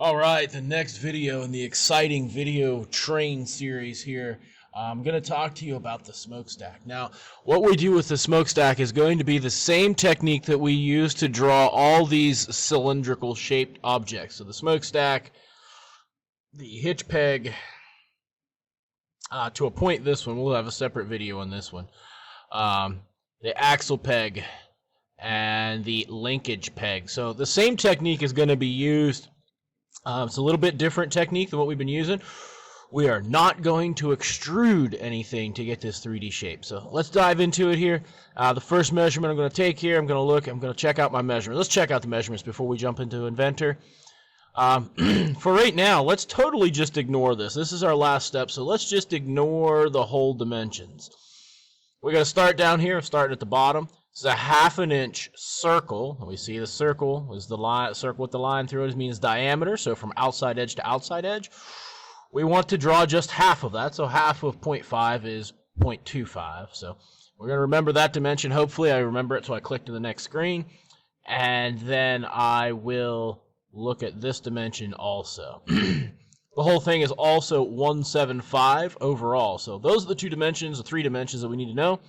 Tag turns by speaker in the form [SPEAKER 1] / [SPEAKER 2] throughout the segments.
[SPEAKER 1] All right, the next video in the exciting video train series here, I'm going to talk to you about the smokestack. Now, what we do with the smokestack is going to be the same technique that we use to draw all these cylindrical shaped objects. So the smokestack, the hitch peg, to a point this one, we'll have a separate video on this one, the axle peg, and the linkage peg. So the same technique is going to be used. It's a little bit different technique than what we've been using. We are not going to extrude anything to get this 3D shape. So let's dive into it here. The first measurement I'm going to take here, I'm going to check out my measurements. Let's check out the measurements before we jump into Inventor. For right now, let's totally just ignore this. This is our last step, so let's just ignore the whole dimensions. We're going to start down here, starting at the bottom. This is a 1/2 inch circle. We see the circle is the line, circle with the line through it means diameter. So from outside edge to outside edge, we want to draw just half of that. So half of 0.5 is 0.25. So we're going to remember that dimension. Hopefully I remember it, so I click to the next screen. And then I will look at this dimension also. The whole thing is also 175 overall. So those are the two dimensions, the three dimensions that we need to know.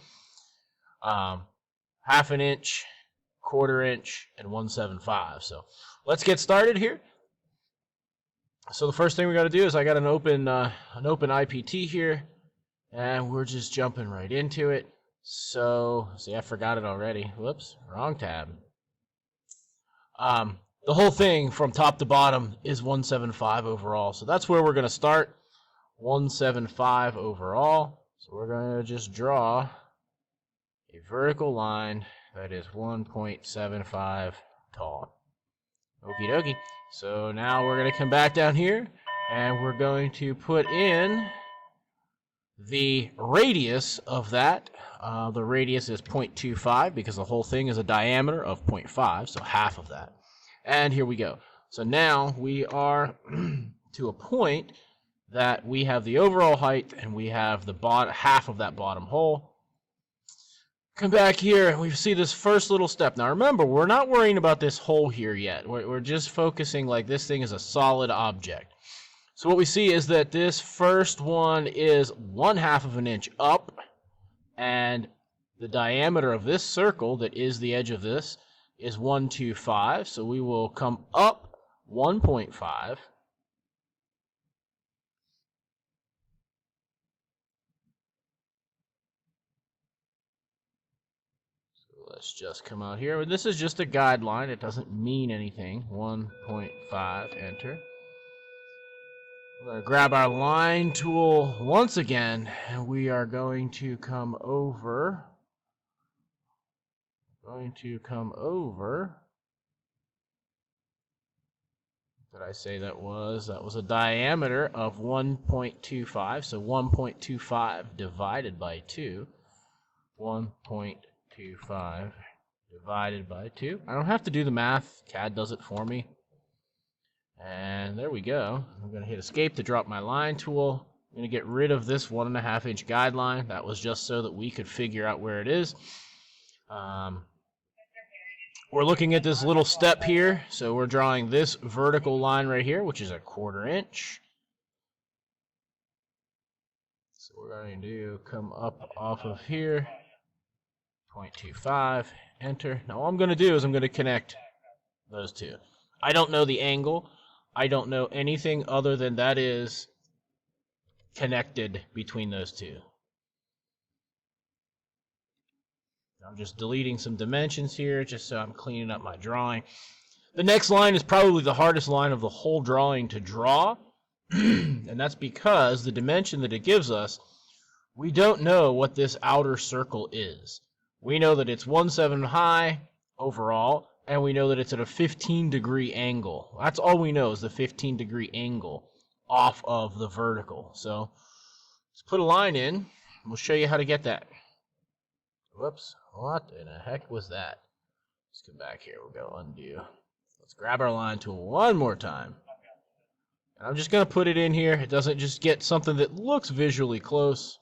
[SPEAKER 1] 1/2 inch, 1/4 inch, and 175. So let's get started here. So the first thing we got to do is I got an open IPT here, and we're just jumping right into it. So see, I forgot it already. Whoops, wrong tab. The whole thing from top to bottom is 175 overall. So that's where we're going to start. 175 overall. So we're going to just draw a vertical line that is 1.75 tall. Okie dokie. So now we're going to come back down here and we're going to put in the radius of that. The radius is 0.25 because the whole thing is a diameter of 0.5, so half of that. And here we go. So now we are to a point that we have the overall height and we have the half of that bottom hole. Come back here and we see this first little step. Now remember, we're not worrying about this hole here yet. We're just focusing like this thing is a solid object. So what we see is that this first one is 1/2 inch up, and the diameter of this circle that is the edge of this is 125. So we will come up 1.5. Let's just come out here. This is just a guideline. It doesn't mean anything. 1.5, enter. We're going to grab our line tool once again, and we are going to come over. Did I say that was? That was a diameter of 1.25. So 1.25 divided by 2. 1.25 divided by 2. I don't have to do the math. CAD does it for me. And there we go. I'm going to hit escape to drop my line tool. I'm going to get rid of this 1.5 inch guideline. That was just so that we could figure out where it is. We're looking at this little step here. So we're drawing this vertical line right here, which is a 1/4 inch. So we're going to come up off of here. 0.25, enter. Now all I'm going to do is I'm going to connect those two. I don't know the angle. I don't know anything other than that is connected between those two. I'm just deleting some dimensions here just so I'm cleaning up my drawing. The next line is probably the hardest line of the whole drawing to draw. And that's because the dimension that it gives us, we don't know what this outer circle is. We know that it's 1.7 high overall, and we know that it's at a 15-degree angle. That's all we know is the 15-degree angle off of the vertical. So let's put a line in. We'll show you how to get that. Whoops, what in the heck was that? Let's come back here. We'll go undo. Let's grab our line tool one more time. And I'm just going to put it in here. It doesn't just get something that looks visually close.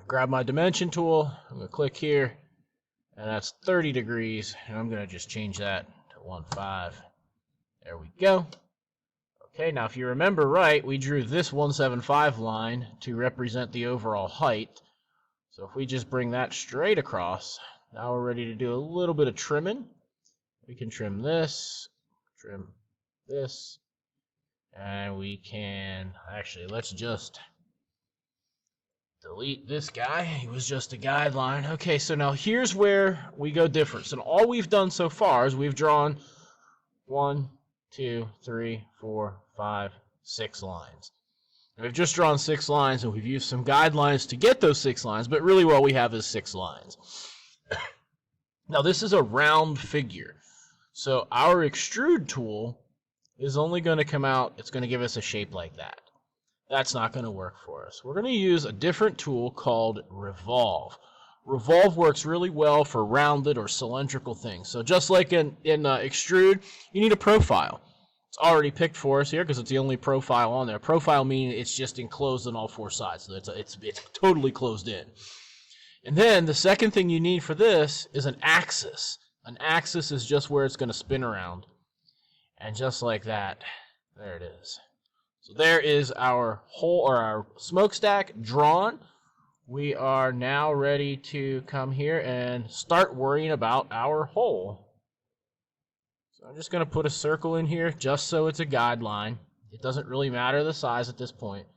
[SPEAKER 1] Grab my dimension tool, I'm going to click here, and that's 30 degrees, and I'm going to just change that to 1.5. There we go. Okay, now if you remember right, we drew this 175 line to represent the overall height. So if we just bring that straight across, now we're ready to do a little bit of trimming. We can trim this, and we can, actually, let's just delete this guy. He was just a guideline. Okay, so now here's where we go different. So all we've done so far is we've drawn 1, 2, 3, 4, 5, 6 lines. And we've just drawn 6 lines, and we've used some guidelines to get those 6 lines, but really what we have is 6 lines. Now this is a round figure. So our extrude tool is only going to come out, it's going to give us a shape like that. That's not going to work for us. We're going to use a different tool called Revolve. Revolve works really well for rounded or cylindrical things. So just like in extrude, you need a profile. It's already picked for us here because it's the only profile on there. Profile meaning it's just enclosed on all 4 sides. So it's totally closed in. And then the second thing you need for this is an axis. An axis is just where it's going to spin around. And just like that, there it is. So there is our hole, or our smokestack drawn. We are now ready to come here and start worrying about our hole. So I'm just going to put a circle in here just so it's a guideline. It doesn't really matter the size at this point.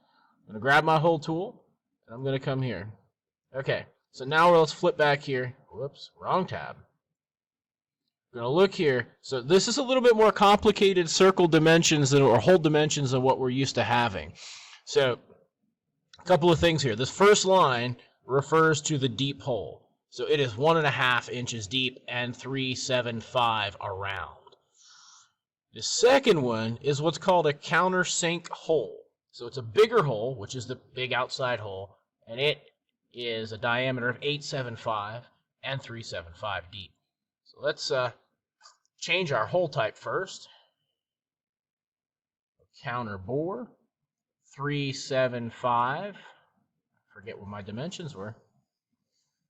[SPEAKER 1] I'm going to grab my hole tool, and I'm going to come here. Okay, so now let's flip back here. Whoops, wrong tab. We're going to look here. So this is a little bit more complicated circle dimensions or hole dimensions than what we're used to having. So a couple of things here. This first line refers to the deep hole. So it is 1.5 inches deep and 375 around. The second one is what's called a countersink hole. So it's a bigger hole, which is the big outside hole, and it is a diameter of 875 and 375 deep. So let's change our hole type first. Counter bore, 375. Forget what my dimensions were.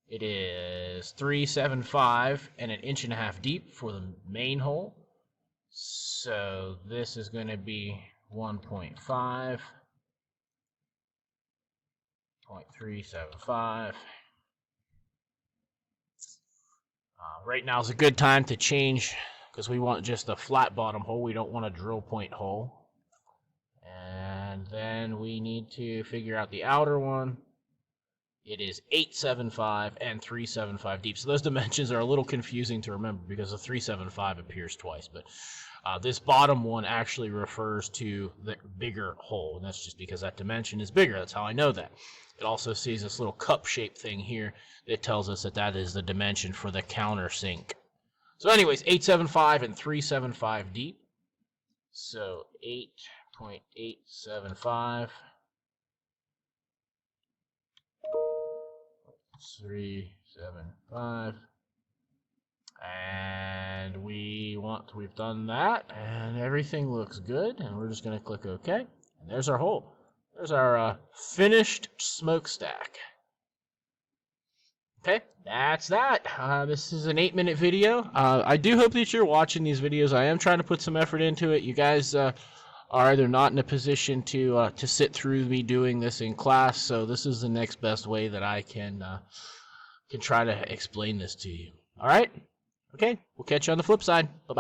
[SPEAKER 1] It is 375 and 1.5 inches deep for the main hole. So this is going to be 1.5, 0.375. Right now is a good time to change because we want just a flat bottom hole. We don't want a drill point hole. And then we need to figure out the outer one. It is 875 and 375 deep. So those dimensions are a little confusing to remember because the 375 appears twice. But this bottom one actually refers to the bigger hole. And that's just because that dimension is bigger. That's how I know that. It also sees this little cup-shaped thing here. It tells us that that is the dimension for the countersink. So anyways, 875 and 375 deep. So 8.875. 375. And we've done that, and everything looks good, and we're just going to click OK. And there's our hole. There's our finished smokestack. Okay, that's that. This is an 8-minute video. I do hope that you're watching these videos. I am trying to put some effort into it. You guys are either not in a position to sit through me doing this in class, so this is the next best way that I can try to explain this to you. All right? Okay, we'll catch you on the flip side. Bye-bye.